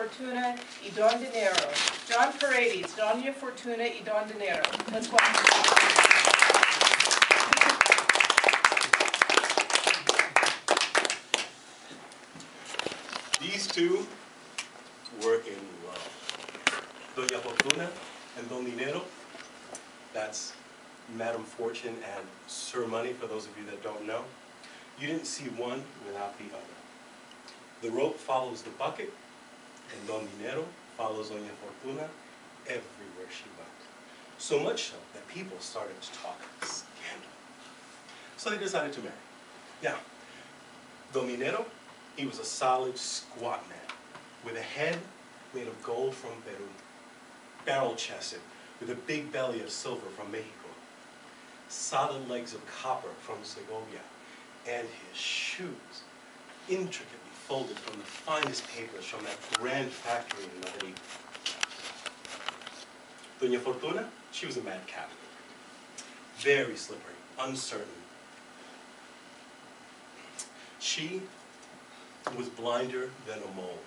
Fortuna y Don Dinero. John Paredes, Doña Fortuna y Don Dinero. Let's welcome. These two were in love. Doña Fortuna and Don Dinero, that's Madam Fortune and Sir Money, for those of you that don't know. You didn't see one without the other. The rope follows the bucket, and Don Dinero follows Doña Fortuna everywhere she went. So much so that people started to talk scandal. So they decided to marry. Now, Don Dinero, he was a solid, squat man with a head made of gold from Peru, barrel-chested, with a big belly of silver from Mexico, solid legs of copper from Segovia, and his shoes intricately folded from the finest papers from that grand factory in Madrid. Doña Fortuna, she was a madcap, very slippery, uncertain. She was blinder than a mole.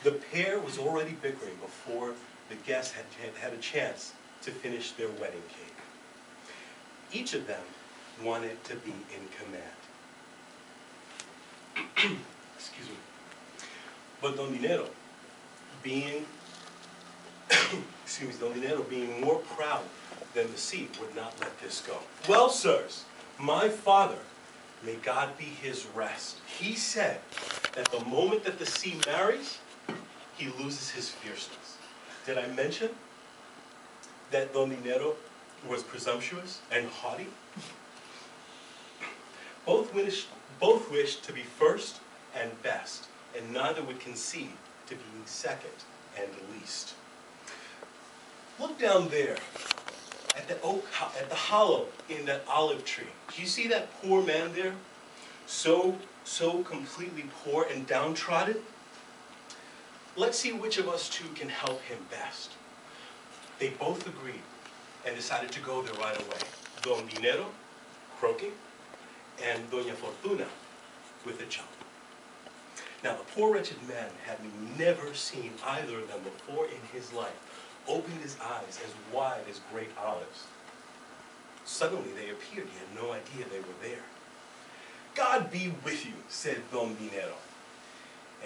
The pair was already bickering before the guests had a chance to finish their wedding cake. Each of them wanted to be in command. Excuse me. But Don Dinero, being Don Dinero, being more proud than the sea, would not let this go. Well, sirs, my father, may God be his rest, he said that the moment that the sea marries, he loses his fierceness. Did I mention that Don Dinero was presumptuous and haughty? Both wished to be first and best, and neither would concede to being second and least. Look down there at the hollow in that olive tree. Do you see that poor man there? So completely poor and downtrodden? Let's see which of us two can help him best. They both agreed and decided to go there right away. Don Dinero, croaking, and Doña Fortuna with a jump. Now, the poor wretched man, having never seen either of them before in his life, opened his eyes as wide as great olives. Suddenly they appeared. He had no idea they were there. God be with you, said Don Dinero.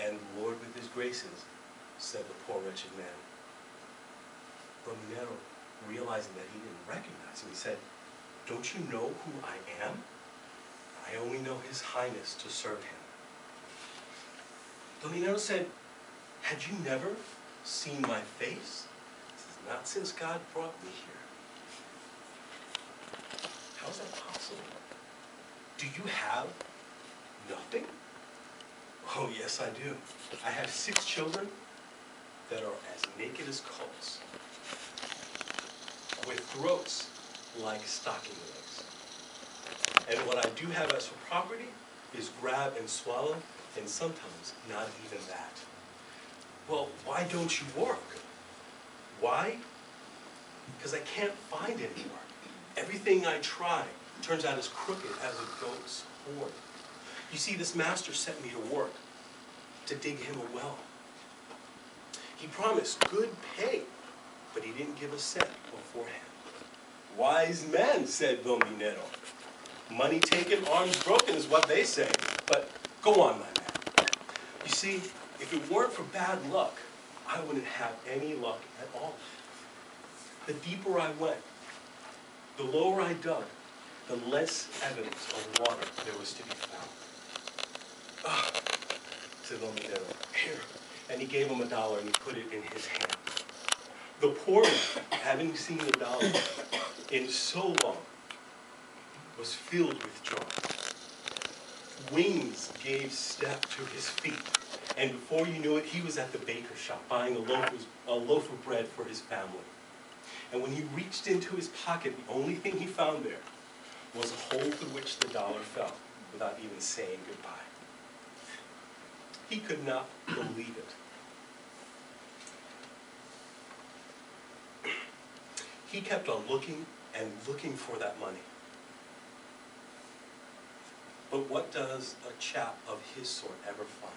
And Lord with his graces, said the poor wretched man. Don Dinero, realizing that he didn't recognize him, he said, don't you know who I am? I only know His Highness to serve him. Don Dinero said, had you never seen my face? Not since God brought me here. How is that possible? Do you have nothing? Oh, yes, I do. I have 6 children that are as naked as colts, with throats like stocking legs. And what I do have as for property is grab and swallow, and sometimes not even that. Well, why don't you work? Why? Because I can't find any work. Everything I try turns out as crooked as a goat's horn. You see, this master sent me to work to dig him a well. He promised good pay, but he didn't give a cent beforehand. Wise man, said Don Dinero. Money taken, arms broken is what they say. But go on, my man. You see, if it weren't for bad luck, I wouldn't have any luck at all. The deeper I went, the lower I dug, the less evidence of water there was to be found. Ah, said Don Dinero, here. And he gave him $1 and he put it in his hand. The poor man, having seen the dollar in so long, was filled with joy. Wings gave step to his feet. And before you knew it, he was at the baker's shop buying a loaf of bread for his family. And when he reached into his pocket, the only thing he found there was a hole through which the dollar fell without even saying goodbye. He could not believe it. He kept on looking and looking for that money. But what does a chap of his sort ever find?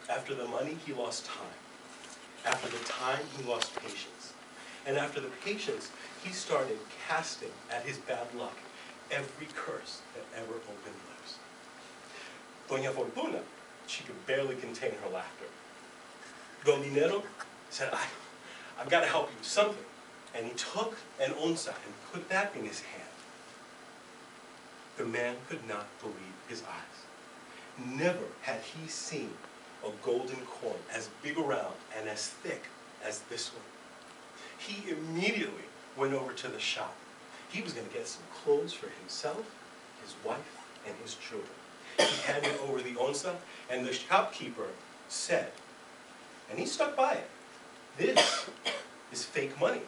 After the money, he lost time. After the time, he lost patience. And after the patience, he started casting at his bad luck every curse that ever opened lips. Doña Fortuna, she could barely contain her laughter. Don Dinero said, I've got to help you with something. And he took an onza and put that in his hand. The man could not believe his eyes. Never had he seen a golden coin as big around and as thick as this one. He immediately went over to the shop. He was going to get some clothes for himself, his wife, and his children. He handed over the onza, and the shopkeeper said, and he stuck by it, this is fake money.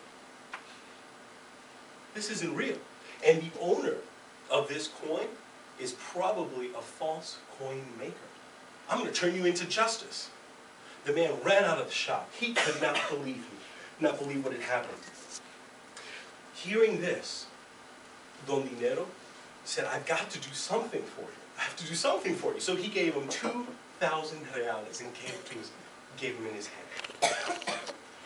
This isn't real. And the owner of this coin is probably a false coin maker. I'm going to turn you into justice. The man ran out of the shop. He could not believe what had happened. Hearing this, Don Dinero said, I've got to do something for you. I have to do something for you. So he gave him 2,000 reales and gave him in his hand.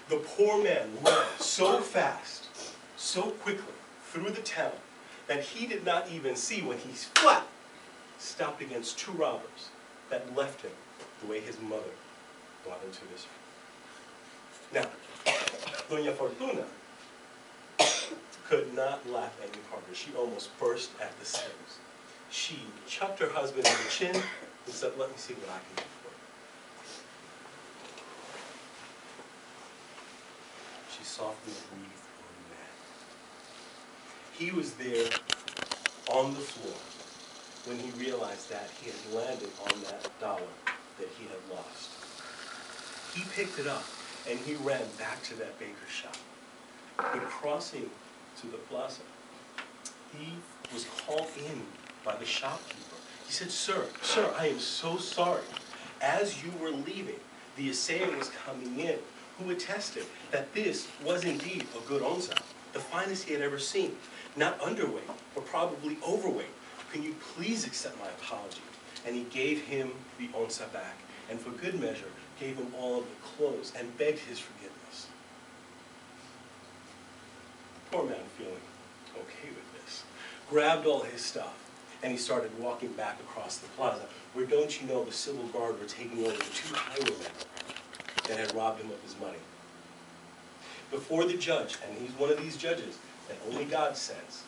The poor man ran so fast, so quickly through the town that he did not even see when he flat stopped against two robbers that left him the way his mother brought him to this. Now, Doña Fortuna could not laugh any harder. She almost burst at the seams. She chucked her husband in the chin and said, let me see what I can do for you. She softly breathed on the man. He was there on the floor when he realized that he had landed on that dollar that he had lost. He picked it up and he ran back to that baker's shop. But crossing to the plaza, he was called in by the shopkeeper. He said, sir, I am so sorry. As you were leaving, the assailant was coming in who attested that this was indeed a good onza, the finest he had ever seen. Not underweight, but probably overweight. Can you please accept my apology? And he gave him the onza back, and for good measure, gave him all of the clothes and begged his forgiveness. Poor man, feeling okay with this, grabbed all his stuff, and he started walking back across the plaza, where, don't you know, the civil guard were taking over the two highwaymen that had robbed him of his money. Before the judge, and he's one of these judges that only God sends,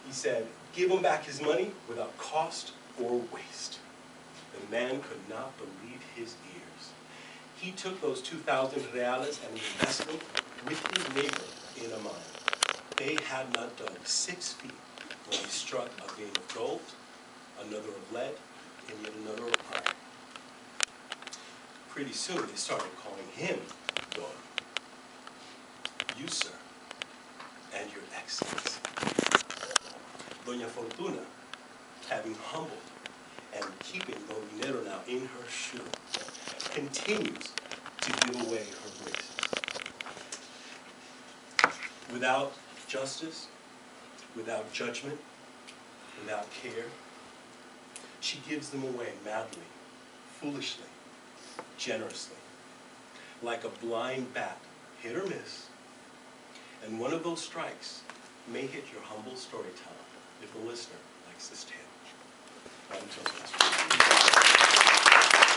he said, give him back his money without cost or waste. The man could not believe his ears. He took those 2,000 reales and invested them with his neighbor in a mine. They had not done 6 feet when he struck a vein of gold, another of lead, and yet another of iron. Pretty soon they started calling him Don. You, sir, and your excellency. Doña Fortuna, having humbled and keeping Don Dinero now in her shoe, continues to give away her graces. Without justice, without judgment, without care, she gives them away madly, foolishly, generously, like a blind bat, hit or miss, and one of those strikes may hit your humble storyteller if the listener likes this tale. Not until next week.